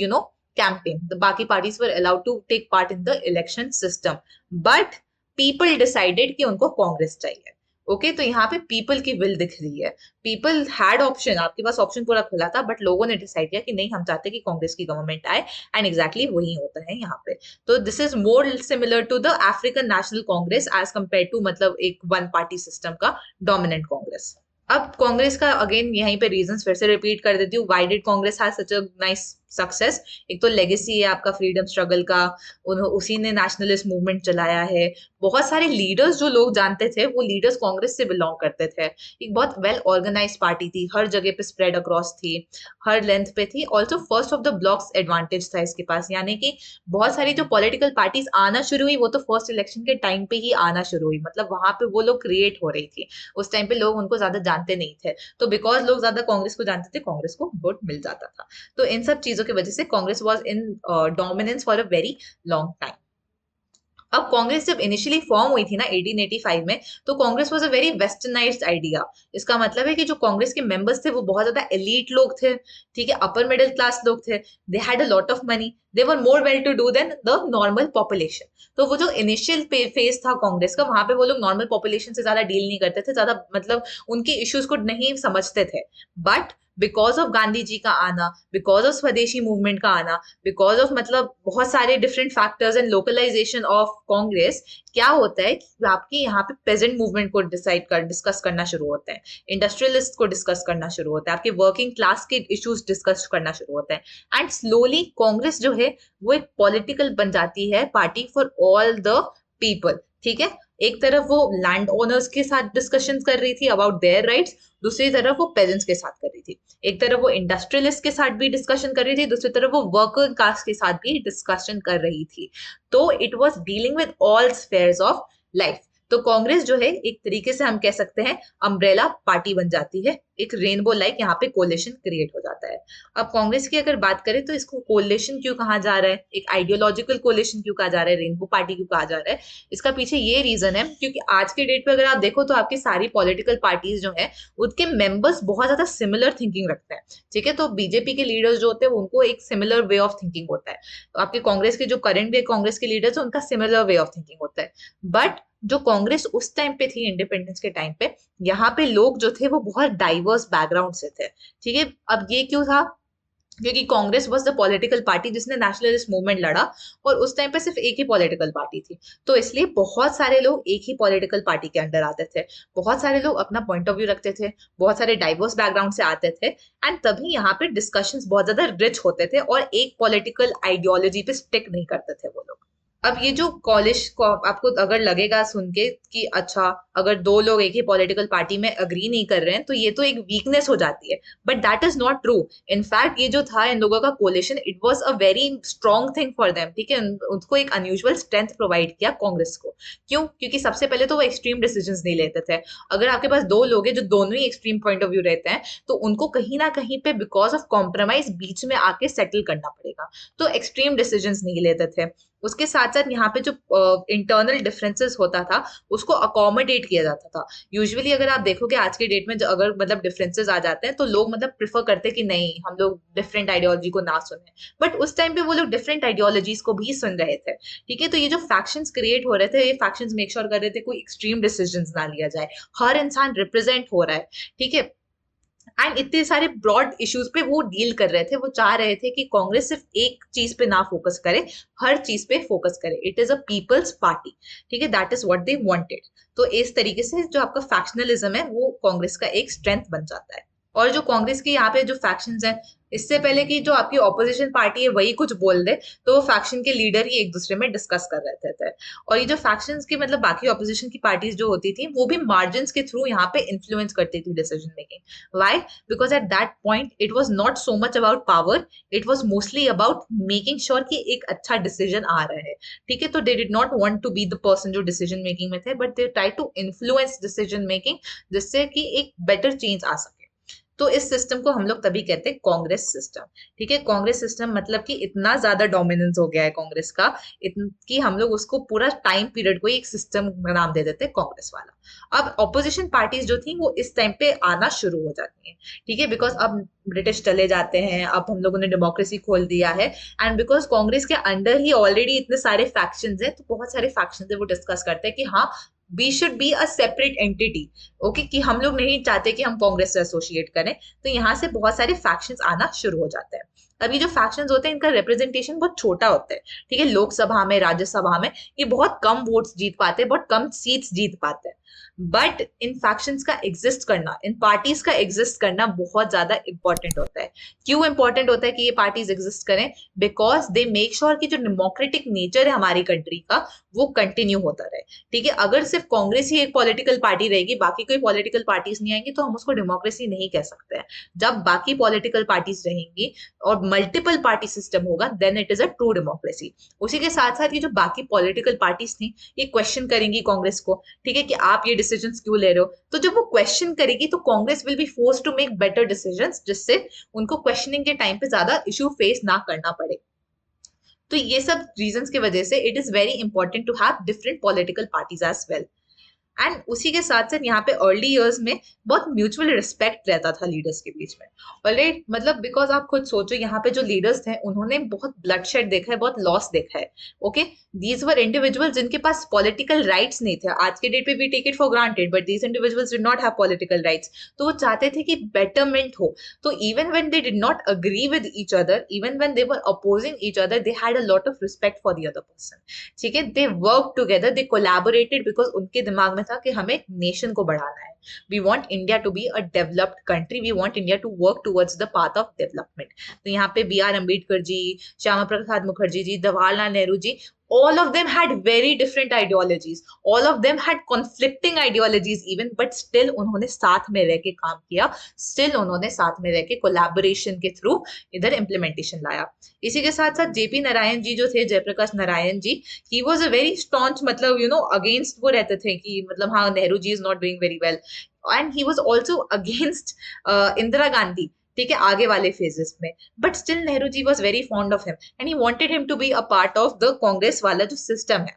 Speaker 1: campaign, the बाकी parties were allowed to take part in the election system, but people decided कि उनको कांग्रेस चाहिए। ओके, तो यहाँ पे पीपल की विल दिख रही है, पीपल हैड ऑप्शन, आपके पास ऑप्शन पूरा खुला था, बट लोगों ने डिसाइड किया कि नहीं, हम चाहते कि कांग्रेस की गवर्नमेंट आए, एंड एग्जैक्टली वही होता है यहाँ पे। तो this is more similar to the African National Congress as compare to मतलब एक वन पार्टी सिस्टम का डोमिनेंट कांग्रेस। अब कांग्रेस का अगेन यहीं पे रीजंस फिर से रिपीट कर देती हूँ, why did Congress has such a nice success. एक तो लेगेसी है आपका फ्रीडम स्ट्रगल का, उसी ने नेशनलिस्ट मूवमेंट चलाया है, बहुत सारे लीडर्स जो लोग जानते थे वो लीडर्स कांग्रेस से बिलोंग करते थे, एक बहुत वेल ऑर्गेनाइज पार्टी थी, हर जगह पे स्प्रेड अक्रॉस थी, हर लेंथ पे थी, also first of the blocks advantage था इसके पास, यानी कि बहुत सारी जो पॉलिटिकल पार्टीज आना शुरू हुई वो तो फर्स्ट इलेक्शन के टाइम पे ही आना शुरू हुई, मतलब वहां पे वो लोग क्रिएट हो रही थी, उस टाइम पे लोग उनको ज्यादा जानते नहीं थे, तो बिकॉज लोग ज्यादा कांग्रेस को जानते थे, कांग्रेस को वोट मिल जाता था। तो इन सब चीजों की वजह से Congress was in dominance for a very long time. अब कांग्रेस जब इनिशियली फॉर्म हुई थी ना 1885 में, तो Congress was a very westernised idea. इसका मतलब है कि जो कांग्रेस के मेंबर्स थे वो बहुत ज्यादा एलीट लोग थे, ठीक है, अपर मिडिल क्लास लोग थे, they had a lot of money, they were more well to do than the normal population. तो वो जो इनिशियल फेज था कांग्रेस का, वहां पे वो लोग नॉर्मल पॉपुलेशन से ज्यादा डील नहीं करते थे, ज्यादा मतलब उनके इश्यूज को नहीं समझते थे, but because of Gandhi ji का आना, बिकॉज ऑफ स्वदेशी मूवमेंट का आना, बिकॉज ऑफ मतलब बहुत सारे different factors and localisation of Congress, क्या होता है कि आपके यहाँ पे पेजेंट मूवमेंट को डिस्कस करना शुरू होता है, इंडस्ट्रियलिस्ट को डिस्कस करना शुरू होता है, आपके वर्किंग क्लास के इश्यूज डिस्कस करना शुरू होता है। एंड स्लोली कांग्रेस जो है वो एक पॉलिटिकल बन जाती है party for all the people. ठीक है, एक तरफ वो लैंड ओनर्स के साथ डिस्कशन कर रही थी अबाउट देयर राइट्स, दूसरी तरफ वो पेजेंट्स के साथ कर रही थी। एक तरफ वो इंडस्ट्रियलिस्ट के साथ भी डिस्कशन कर रही थी, दूसरी तरफ वो वर्कर क्लास के साथ भी डिस्कशन कर रही थी। तो it was dealing with all spheres of life. तो कांग्रेस जो है एक तरीके से हम कह सकते हैं अम्ब्रेला पार्टी बन जाती है, एक रेनबो लाइक यहाँ पे कोलेशन क्रिएट हो जाता है। अब कांग्रेस की अगर बात करें तो इसको कोलेशन क्यों कहा जा रहा है, एक आइडियोलॉजिकल कोलेशन क्यों कहा जा रहा है, रेनबो पार्टी क्यों कहा जा रहा है, इसका पीछे ये रीजन है क्योंकि आज के डेट पे अगर आप देखो तो आपकी सारी पॉलिटिकल पार्टीज जो है उनके मेंबर्स बहुत ज्यादा सिमिलर थिंकिंग रखते हैं। ठीक है, तो बीजेपी के लीडर्स जो होते हैं उनको एक सिमिलर वे ऑफ थिंकिंग होता है, तो आपके कांग्रेस के जो करंट कांग्रेस के लीडर्स उनका सिमिलर वे ऑफ थिंकिंग होता है। बट जो कांग्रेस उस टाइम पे थी इंडिपेंडेंस के टाइम पे, यहाँ पे लोग जो थे वो बहुत डाइवर्स बैकग्राउंड से थे। ठीक है, अब ये क्यों था, क्योंकि Congress was the political party जिसने नेशनलिस्ट मूवमेंट लड़ा और उस टाइम पे सिर्फ एक ही पॉलिटिकल पार्टी थी, तो इसलिए बहुत सारे लोग एक ही पॉलिटिकल पार्टी के अंडर आते थे, बहुत सारे लोग अपना पॉइंट ऑफ व्यू रखते थे, बहुत सारे डाइवर्स बैकग्राउंड से आते थे, एंड तभी यहाँ पे डिस्कशंस बहुत ज्यादा रिच होते थे और एक पॉलिटिकल आइडियोलॉजी पे स्टिक नहीं करते थे वो लोग। अब ये जो कॉलेज को आपको अगर लगेगा सुन के कि अच्छा अगर दो लोग एक ही पॉलिटिकल पार्टी में अग्री नहीं कर रहे हैं तो ये तो एक वीकनेस हो जाती है, but that is not true. In fact ये जो था इन लोगों का coalition, it was a very strong thing for them. ठीक है, उनको एक अनयूजुअल स्ट्रेंथ प्रोवाइड किया कांग्रेस को। क्यों? क्योंकि सबसे पहले तो वो एक्सट्रीम डिसीजंस नहीं लेते थे। अगर आपके पास दो लोग हैं जो दोनों ही एक्सट्रीम पॉइंट ऑफ व्यू रहते हैं तो उनको कहीं ना कहीं पे बिकॉज ऑफ कॉम्प्रोमाइज बीच में आके सेटल करना पड़ेगा, तो एक्सट्रीम डिसीजंस नहीं लेते थे। उसके साथ साथ यहाँ पे जो इंटरनल डिफरेंसेस होता था उसको अकोमोडेट किया जाता था। यूजुअली अगर आप देखोगे आज के डेट में जो अगर मतलब डिफरेंसेस आ जाते हैं तो लोग मतलब प्रेफर करते हैं कि नहीं हम लोग डिफरेंट आइडियोलॉजी को ना सुने, बट उस टाइम पे वो लोग डिफरेंट आइडियोलॉजीज को भी सुन रहे थे। ठीक है, तो ये जो फैक्शंस क्रिएट हो रहे थे, ये फैक्शंस मेक श्योर कर रहे थे कोई एक्सट्रीम डिसीजंस ना लिया जाए, हर इंसान रिप्रेजेंट हो रहा है। ठीक है, एंड इतने सारे ब्रॉड इश्यूज पे वो डील कर रहे थे, वो चाह रहे थे कि कांग्रेस सिर्फ एक चीज पे ना फोकस करे, हर चीज पे फोकस करे। It is a people's party. ठीक है, that is what they wanted. तो इस तरीके से जो आपका फैक्शनलिज्म है वो कांग्रेस का एक स्ट्रेंथ बन जाता है। और जो कांग्रेस के यहाँ पे जो फैक्शंस हैं, इससे पहले कि जो आपकी ऑपोजिशन पार्टी है वही कुछ बोल दे तो वो फैक्शन के लीडर ही एक दूसरे में डिस्कस कर रहे थे। और ये जो फैक्शंस की मतलब बाकी ऑपोजिशन की पार्टीज जो होती थी वो भी मार्जिन के थ्रू यहाँ पे इन्फ्लुएंस करती थी decision making. Why? Because at that point it was not so much about power, it was mostly about making sure कि एक अच्छा डिसीजन आ रहा है। ठीक है, तो they did not want to be the person जो डिसीजन मेकिंग में थे, but they try to influence decision making जिससे कि एक बेटर चेंज आ सके। तो इस सिस्टम को हम लोग तभी कहते हैं कांग्रेस सिस्टम। ठीक है, कांग्रेस सिस्टम मतलब कि इतना ज्यादा डोमिनेंस हो गया है कांग्रेस का कि हम लोग उसको पूरा टाइम पीरियड को एक सिस्टम नाम दे देते हैं कांग्रेस वाला। अब ऑपोजिशन पार्टीज जो थी वो इस टाइम पे आना शुरू हो जाती हैं। ठीक है, बिकॉज अब ब्रिटिश चले जाते हैं, अब हम लोगों ने डेमोक्रेसी खोल दिया है, एंड बिकॉज कांग्रेस के अंडर ही ऑलरेडी इतने सारे फैक्शंस हैं तो बहुत सारे फैक्शंस है वो डिस्कस करते हैं कि हाँ we should be a separate entity. Okay, कि हम लोग नहीं चाहते कि हम कांग्रेस से एसोसिएट करें, तो यहाँ से बहुत सारे फैक्शंस आना शुरू हो जाते हैं। अब ये जो फैक्शंस होते हैं इनका रिप्रेजेंटेशन बहुत छोटा होता है। ठीक है, लोकसभा में राज्यसभा में ये बहुत कम वोट्स जीत पाते हैं, बहुत कम सीट्स जीत पाते हैं। बट इन फैक्शंस का एग्जिस्ट करना, इन पार्टीज का एग्जिस्ट करना बहुत ज्यादा इंपॉर्टेंट होता है। क्यों इंपॉर्टेंट होता है कि ये पार्टीज एग्जिस्ट करें? बिकॉज दे मेक श्योर कि जो डेमोक्रेटिक नेचर है हमारी कंट्री का वो कंटिन्यू होता रहे। ठीक है, अगर सिर्फ कांग्रेस ही एक पॉलिटिकल पार्टी रहेगी, बाकी कोई पॉलिटिकल पार्टीज नहीं आएंगी, तो हम उसको डेमोक्रेसी नहीं कह सकते हैं। जब बाकी पॉलिटिकल पार्टीज रहेंगी और मल्टीपल पार्टी सिस्टम होगा then it is a true democracy. उसी के साथ साथ ये जो बाकी पॉलिटिकल पार्टीज थी ये क्वेश्चन करेंगी कांग्रेस को, ठीक है, कि आप ये डिसीजंस क्यों ले रहे हो। तो जब वो क्वेश्चन करेगी तो Congress will be force to make better decisions जिससे उनको क्वेश्चनिंग के टाइम पे ज्यादा इशू फेस ना करना पड़े। तो ये सब रीजंस की वजह से it is very important to have different political parties as well. And उसी के साथ साथ यहाँ पे अर्ली इयर्स में बहुत म्यूचुअल रिस्पेक्ट रहता था लीडर्स के बीच में। ऑलराइट, मतलब बिकॉज आप खुद सोचो यहाँ पे जो लीडर्स थे उन्होंने बहुत ब्लडशेड देखा है, बहुत लॉस देखा है। ओके, दीज वर इंडिविजुअल जिनके पास पॉलिटिकल राइट्स नहीं थे। आज के डेट पे we take it for granted, but these individuals did not have political rights. तो वो चाहते थे कि बेटरमेंट हो। तो even when they did not agree with each other, even when they were opposing each other, they had a lot of respect for the other person. ठीक है, they work together, they collaborated, because उनके दिमाग में था कि हमें nation को बढ़ाना है। We want India to be a developed country, we want India to work towards the path of development. तो यहाँ पे B R Ambedkar ji, Shyama Prasad Mukherjee ji, Jawaharlal Nehru ji, all of them had very different ideologies, all of them had conflicting ideologies even, but still उन्होंने साथ में रह के काम किया, still उन्होंने साथ में रह के कोलैबोरेशन के थ्रू इधर इम्प्लीमेंटेशन लाया। इसी के साथ साथ जेपी नारायण जी जो थे, Jayaprakash Narayan ji, he was a very staunch, मतलब अगेंस्ट वो रहते थे कि मतलब हाँ Nehru ji is not doing very well, and he was also against Indira Gandhi. ठीक है, आगे वाले फेजेस में, but still Nehru ji was very fond of him and he wanted him to be a part of the Congress वाला जो सिस्टम है।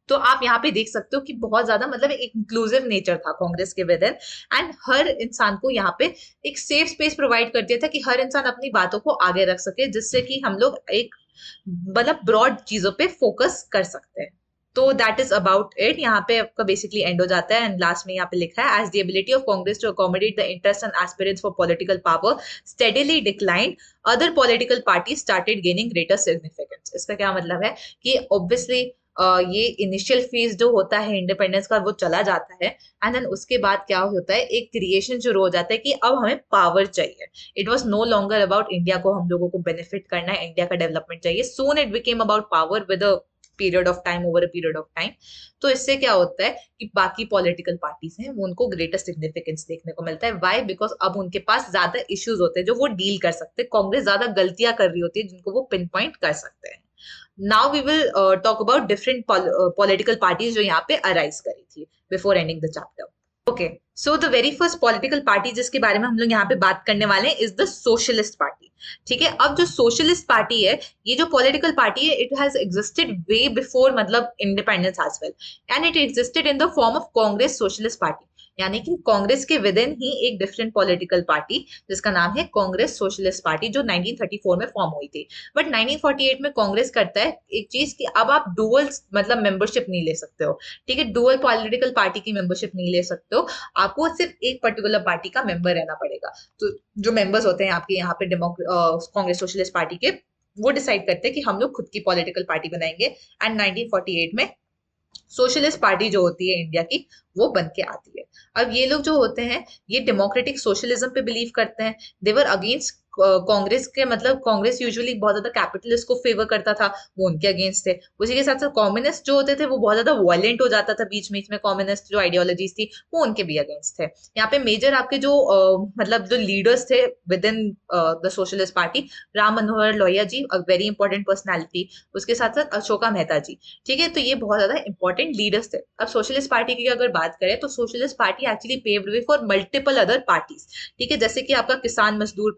Speaker 1: तो आप यहाँ पे देख सकते हो कि बहुत ज्यादा मतलब एक इंक्लूसिव नेचर था कांग्रेस के विद इन, एंड हर इंसान को यहाँ पे एक सेफ स्पेस प्रोवाइड कर दिया था कि हर इंसान अपनी बातों को आगे रख सके, जिससे कि हम लोग एक मतलब ब्रॉड चीजों पे फोकस कर सकते हैं। तो दैट इज अबाउट इट। यहाँ पे आपका बेसिकली एंड हो जाता है, एंड लास्ट में यहाँ पे लिखा है, as the ability of Congress to accommodate the interest and aspirants for political power steadily declined, other political party started gaining greater significance. इसका क्या मतलब है कि ऑब्वियसली ये इनिशियल फेज जो होता है इंडिपेंडेंस का वो चला जाता है, एंड देन उसके बाद क्या होता है, एक क्रिएशन शुरू हो जाता है कि अब हमें पावर चाहिए। It was no longer about India को हम लोगों को बेनिफिट करना है, इंडिया का डेवलपमेंट चाहिए। Soon it became about power with a period of time, over a period of time. तो इससे क्या होता है कि बाकी पॉलिटिकल पार्टीज हैं वो उनको ग्रेटर सिग्निफिकेंस देखने को मिलता है। व्हाई? बिकॉज अब उनके पास ज्यादा इश्यूज होते हैं जो वो डील कर सकते हैं। कांग्रेस ज्यादा गलतियां कर रही होती है जिनको वो पिन पॉइंट कर सकते हैं। Now we will talk about different political parties जो यहाँ पे अराइज करी थी before ending the chapter. Okay, so the very first political party जिसके बारे में हम लोग यहाँ पे बात करने वाले हैं इज द सोशलिस्ट पार्टी। ठीक है, अब जो सोशलिस्ट पार्टी है, ये जो पॉलिटिकल पार्टी है, it has existed way before मतलब independence as well, and it existed in the form of Congress socialist party. यानी कि कांग्रेस के विद इन ही एक डिफरेंट पॉलिटिकल पार्टी जिसका नाम है कांग्रेस सोशलिस्ट पार्टी, जो 1934 में फॉर्म हुई थी। बट 1948 में कांग्रेस करता है एक चीज कि अब आप डुअल मतलब मेंबरशिप नहीं ले सकते हो। ठीक है, डुअल पॉलिटिकल पार्टी की मेंबरशिप नहीं ले सकते हो, आपको सिर्फ एक पर्टिकुलर पार्टी का मेंबर रहना पड़ेगा। तो जो मेंबर्स होते हैं आपके यहाँ पे कांग्रेस सोशलिस्ट पार्टी के, वो डिसाइड करते हैं कि हम लोग खुद की पॉलिटिकल पार्टी बनाएंगे, एंड 1948 में सोशलिस्ट पार्टी जो होती है इंडिया की वो बन के आती है। अब ये लोग जो होते हैं ये डेमोक्रेटिक सोशलिज्म पे बिलीव करते हैं। देवर अगेंस्ट कांग्रेस के, मतलब कांग्रेस यूजुअली बहुत ज्यादा कैपिटलिस्ट को फेवर करता था, वो उनके अगेंस्ट थे। उसी के साथ साथ कम्युनिस्ट जो होते थे वो बहुत ज्यादा वायलेंट हो जाता था बीच बीच में, कम्युनिस्ट जो आइडियोलॉजीज थी वो उनके भी अगेंस्ट थे। यहाँ पे मेजर आपके जो मतलब जो लीडर्स थे within the socialist party, Ram Manohar Lohia ji, a very important personality. उसके साथ साथ अशोका मेहता जी। ठीक है, तो ये बहुत ज्यादा इंपॉर्टेंट लीडर्स थे। अब सोशलिस्ट पार्टी की अगर बात करें तो socialist party actually paved way for multiple other parties. ठीक है, जैसे कि आपका किसान मजदूर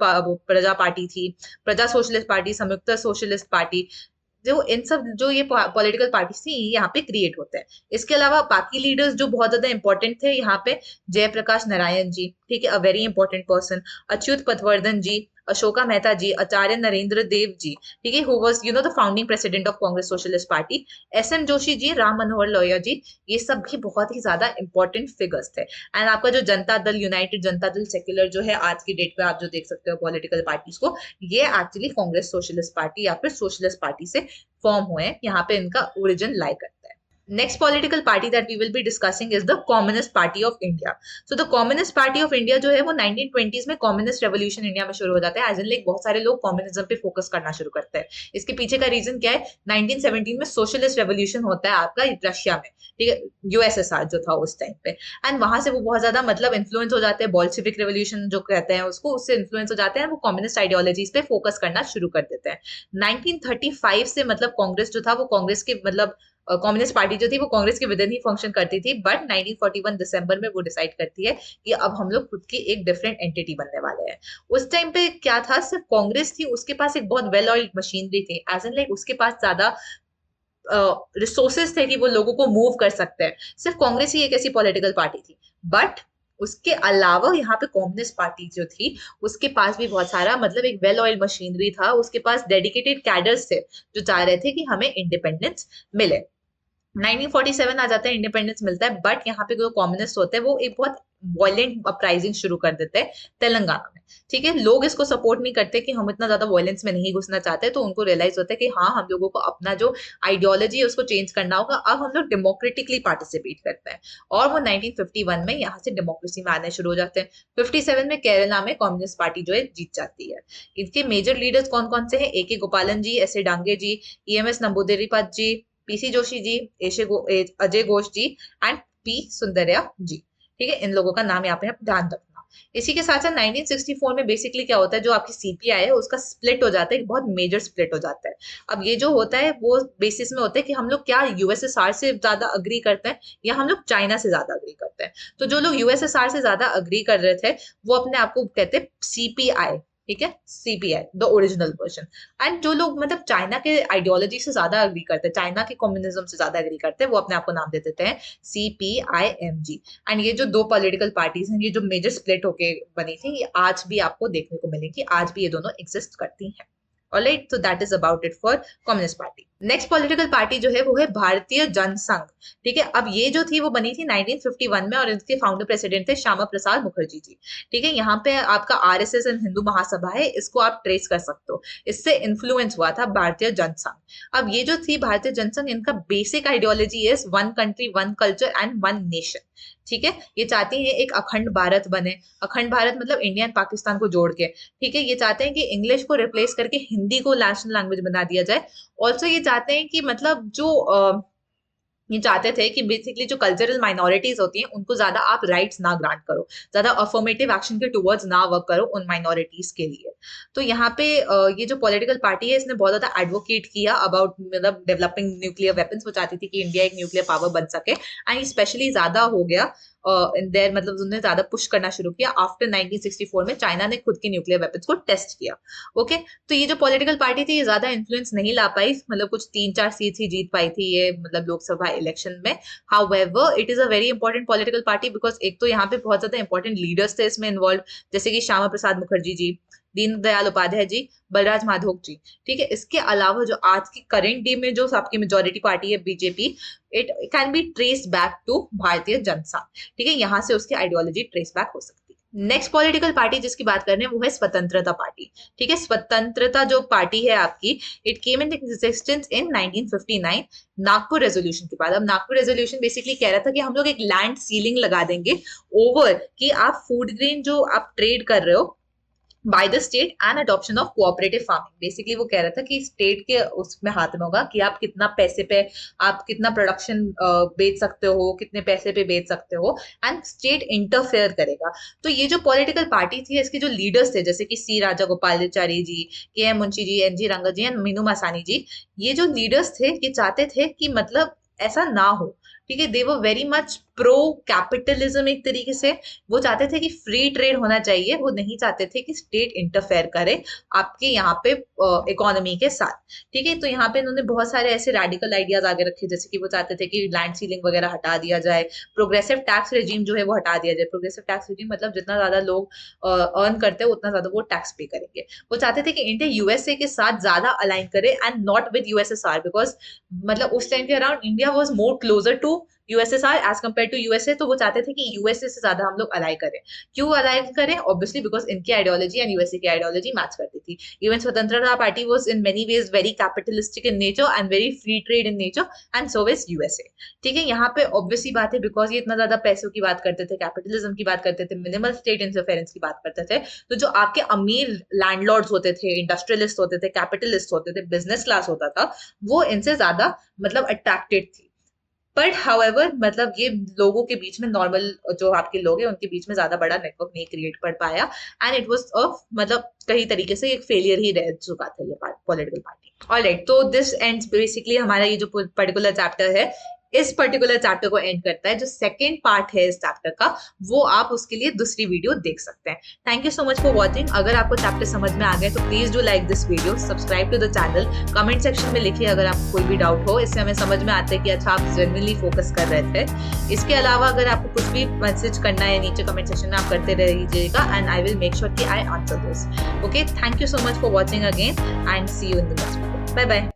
Speaker 1: प्रजा पार्टी थी, प्रजा सोशलिस्ट पार्टी, संयुक्त सोशलिस्ट पार्टी, जो इन सब जो ये पॉलिटिकल पार्टीज थी यहाँ पे क्रिएट होते हैं। इसके अलावा बाकी लीडर्स जो बहुत ज्यादा इंपॉर्टेंट थे यहाँ पे, जयप्रकाश नारायण जी, ठीक है, a very important person, Achyut Patwardhan ji, Ashoka Mehta ji, Acharya Narendra Dev ji, ठीक है, who was the founding president of Congress socialist party, S N Joshi ji, Ram Manohar Lohia ji, ये सब भी बहुत ही ज्यादा इंपॉर्टेंट फिगर्स थे। एंड आपका जो जनता दल, यूनाइटेड जनता दल सेक्युलर जो है आज की डेट पे आप जो देख सकते हो पॉलिटिकल पार्टीज को, ये एक्चुअली कांग्रेस सोशलिस्ट पार्टी या फिर सोशलिस्ट पार्टी से फॉर्म हुए हैं। यहाँ पे इनका ओरिजिन लाई करता है। Next political party that we will be discussing is the Communist Party of India. So the Communist Party of India जो है वो 1920s में कम्युनिस्ट रेवोल्यूशन इंडिया में शुरू हो जाता है। एज इन लाइक बहुत सारे लोग कम्युनिज्म पे फोकस करना शुरू करते हैं। इसके पीछे का रीजन क्या है? 1917 में सोशलिस्ट रेवोल्यूशन होता है आपका रशिया में, ठीक है, यूएसएसआर जो था उस टाइम पे, एंड वहां से वो बहुत ज्यादा मतलब इन्फ्लुएंस हो जाते हैं, बोल्शेविक रेवोल्यूशन जो कहते हैं उसको, उससे इन्फ्लुएंस हो जाते हैं, वो कम्युनिस्ट आइडियोलॉजीज पे फोकस करना शुरू कर देते हैं। 1935 से मतलब कांग्रेस जो था वो कांग्रेस के मतलब कम्युनिस्ट पार्टी जो थी वो कांग्रेस के विदिन ही फंक्शन करती थी, बट 1941 दिसंबर में वो डिसाइड करती है कि अब हम लोग खुद की एक डिफरेंट एंटिटी बनने वाले हैं। उस टाइम पे क्या था, सिर्फ कांग्रेस थी, उसके पास एक बहुत वेल ऑइल्ड मशीनरी थी, एज इन लाइक उसके पास ज्यादा रिसोर्सेस थे कि वो लोगों को मूव कर सकते हैं। सिर्फ कांग्रेस ही एक ऐसी पॉलिटिकल पार्टी थी, बट उसके अलावा यहाँ पे कम्युनिस्ट पार्टी जो थी उसके पास भी बहुत सारा मतलब एक वेल ऑयल मशीनरी था, उसके पास डेडिकेटेड कैडर्स थे जो चाह रहे थे कि हमें इंडिपेंडेंस मिले। 1947 आ जाता है, इंडिपेंडेंस मिलता है, बट यहाँ पे जो कम्युनिस्ट होते हैं वो एक बहुत वॉयलेंट अपराइजिंग शुरू कर देते हैं तेलंगाना में। ठीक है, लोग इसको सपोर्ट नहीं करते कि हम इतना ज्यादा वॉयलेंस में नहीं घुसना चाहते, तो उनको रियलाइज होता है कि हाँ, हम लोगों को अपना जो आइडियोलॉजी है उसको चेंज करना होगा, अब हम लोग डेमोक्रेटिकली पार्टिसिपेट करते हैं। और वो 1951 में यहाँ से डेमोक्रेसी में आने शुरू हो जाते हैं। 57 में केरला में कम्युनिस्ट पार्टी जो है जीत जाती है। इनके मेजर लीडर्स कौन कौन से हैं? AK Gopalan ji, S A Dange ji, EMS Namboodiripad ji, PC Joshi ji, Ajay Ghosh ji and P Sundarayya ji. ठीक है, इन लोगों का नाम यहाँ पे आप ध्यान रखना। इसी के साथ साथ 1964 में बेसिकली क्या होता है, जो आपकी CPI है उसका स्प्लिट हो जाता है, एक बहुत मेजर स्प्लिट हो जाता है। अब ये जो होता है वो बेसिस में होता है कि हम लोग क्या USSR से ज्यादा अग्री करते हैं या हम लोग चाइना से ज्यादा अग्री करते हैं। तो जो लोग USSR से ज्यादा अग्री कर रहे थे वो अपने आप को कहते हैं CPI। ठीक है, CPI the original version. And जो लोग मतलब चाइना के आइडियोलॉजी से ज्यादा अग्री करते हैं, चाइना के कम्युनिज्म से ज्यादा अग्री करते हैं, वो अपने आप को नाम दे देते हैं CPIMG। एंड ये जो दो पॉलिटिकल पार्टीज हैं, ये जो मेजर स्प्लिट होके बनी थी, ये आज भी आपको देखने को मिलेंगी, आज भी ये दोनों एग्जिस्ट करती हैं। Alright, so that is about it for communist party. Next political party जो है वो है भारतीय जनसंघ। ठीक है, अब ये जो थी वो बनी थी 1951 में और इसके फाउंडर प्रेसिडेंट थे श्यामा प्रसाद मुखर्जी जी। ठीक है, यहाँ पे आपका RSS एंड हिंदू महासभा है, इसको आप ट्रेस कर सकते हो, इससे इन्फ्लुएंस हुआ था भारतीय जनसंघ। अब ये जो थी भारतीय जनसंघ, इनका basic ideology is one country one culture and one nation. ठीक है, ये चाहती है एक अखंड भारत बने। अखंड भारत मतलब इंडिया एंड पाकिस्तान को जोड़ के। ठीक है, ये चाहते हैं कि इंग्लिश को रिप्लेस करके हिंदी को नेशनल लैंग्वेज बना दिया जाए। ऑल्सो ये चाहते हैं कि मतलब जो ये चाहते थे कि बेसिकली जो कल्चरल माइनॉरिटीज होती हैं उनको ज्यादा आप राइट्स ना ग्रांट करो, ज्यादा अफर्मेटिव एक्शन के टुवर्ड्स ना वर्क करो उन माइनॉरिटीज के लिए। तो यहाँ पे ये जो पॉलिटिकल पार्टी है इसने बहुत ज्यादा एडवोकेट किया अबाउट मतलब डेवलपिंग न्यूक्लियर वेपन्स। वो चाहती थी कि इंडिया एक न्यूक्लियर पावर बन सके, एंड स्पेशली ज्यादा हो गया इन देयर मतलब उन्होंने ज्यादा पुश करना शुरू किया आफ्टर 1964 में चाइना ने खुद के न्यूक्लियर वेपन्स को टेस्ट किया। ओके, तो ये जो पॉलिटिकल पार्टी थी ये ज्यादा इन्फ्लुएंस नहीं ला पाई, मतलब कुछ 3-4 सीट ही जीत पाई थी ये मतलब लोकसभा इलेक्शन में। However it is a very important political party because एक तो यहाँ पे बहुत ज्यादा इंपॉर्टेंट लीडर्स थे इसमें इन्वॉल्व, जैसे कि श्यामा प्रसाद मुखर्जी जी, दीनदयाल उपाध्याय जी, बलराज माधोक जी। ठीक है, इसके अलावा जो आज की करेंट डे में जो आपकी मेजोरिटी पार्टी है BJP, it can be trace back to Bharatiya Jansangh. ठीक है, यहां से उसकी आइडियोलॉजी ट्रेस बैक हो सकती है। नेक्स्ट पॉलिटिकल पार्टी जिसकी बात कर रहे हैं वो है स्वतंत्रता पार्टी। ठीक है, स्वतंत्रता जो पार्टी है आपकी, it came in existence in 1959 Nagpur resolution के बाद। अब नागपुर रेजोल्यूशन बेसिकली कह रहा था कि हम लोग एक लैंड सीलिंग लगा देंगे ओवर कि आप फूड ग्रेन जो आप ट्रेड कर रहे हो by the state and adoption of cooperative farming. Basically वो कह रहा था कि स्टेट के उसमें हाथ में होगा कि आप कितना पैसे पे आप कितना प्रोडक्शन बेच सकते हो, कितने पैसे पे बेच सकते हो, एंड स्टेट इंटरफेयर करेगा। तो ये जो पॉलिटिकल पार्टी थी इसके जो लीडर्स थे जैसे कि C राजागोपालाचारी जी, KM मुंशी जी, NG रंगत जी एंड मीनू मासानी जी, ये जो लीडर्स थे ये चाहते थे कि मतलब ऐसा ना हो। ठीक है, they were very much pro capitalism एक तरीके से। वो चाहते थे कि फ्री ट्रेड होना चाहिए, वो नहीं चाहते थे कि स्टेट इंटरफेयर करे आपके यहाँ पे इकोनॉमी के साथ। ठीक है, तो यहाँ पे इन्होंने बहुत सारे ऐसे रेडिकल आइडियाज आगे रखे, जैसे कि वो चाहते थे कि लैंड सीलिंग वगैरह हटा दिया जाए, प्रोग्रेसिव टैक्स रेजिम जो है वो हटा दिया जाए। प्रोग्रेसिव टैक्स रेजिम मतलब जितना ज्यादा लोग अर्न करते हैं उतना ज्यादा वो टैक्स पे करेंगे। वो चाहते थे कि इंडिया USA के साथ ज्यादा अलाइन करे and not with USSR, because मतलब उस टाइम के around India was more closer to USSR as compare to USA। तो वो चाहते थे कि USA से ज्यादा हम लोग अलाई करें। क्यों अलाई करें? ऑब्वियसली बिकॉज इनकी आइडियोलॉजी एंड USA की आइडियोलॉजी मैच करती थी। इवन स्वतंत्रता party was in many ways very capitalistic in nature and very free trade in nature, and so is USA। ठीक है, यहाँ पे ऑब्वियसली बात है बिकॉज ये इतना ज्यादा पैसों की बात करते थे, कैपिटलिज्म की बात करते थे, मिनिमल स्टेट इंटरफेरेंस की बात करते थे, तो जो आपके अमीर लैंडलॉर्ड्स होते थे, इंडस्ट्रियलिस्ट होते थे, कैपिटलिस्ट होते थे, बिजनेस क्लास होता था, वो इनसे ज्यादा मतलब अट्रैक्टेड थी। बट हाउएवर मतलब ये लोगों के बीच में नॉर्मल जो आपके लोग हैं उनके बीच में ज्यादा बड़ा नेटवर्क नहीं क्रिएट कर पाया, एंड इट वाज अ मतलब कई तरीके से एक फेलियर ही रह चुका था ये पॉलिटिकल पार्टी। ऑलराइट, तो दिस एंड्स बेसिकली हमारा ये जो पर्टिकुलर चैप्टर है इस पर्टिकुलर चैप्टर को एंड करता है। जो सेकेंड पार्ट है इस चैप्टर का, वो आप उसके लिए दूसरी वीडियो देख सकते हैं। Thank you so much for watching. अगर आपको चैप्टर समझ में आ गए तो please do like this video, subscribe to the channel, comment section में लिखिए अगर आपको कोई भी डाउट हो। इससे हमें समझ में आता है कि अच्छा आप जेन्युइनली फोकस कर रहे थे। इसके अलावा अगर आपको कुछ भी मैसेज करना है नीचे कमेंट सेक्शन में आप करते रहिएगा and I will make sure कि I answer those. Okay, thank you so much for watching again and see you in the next video. Bye bye.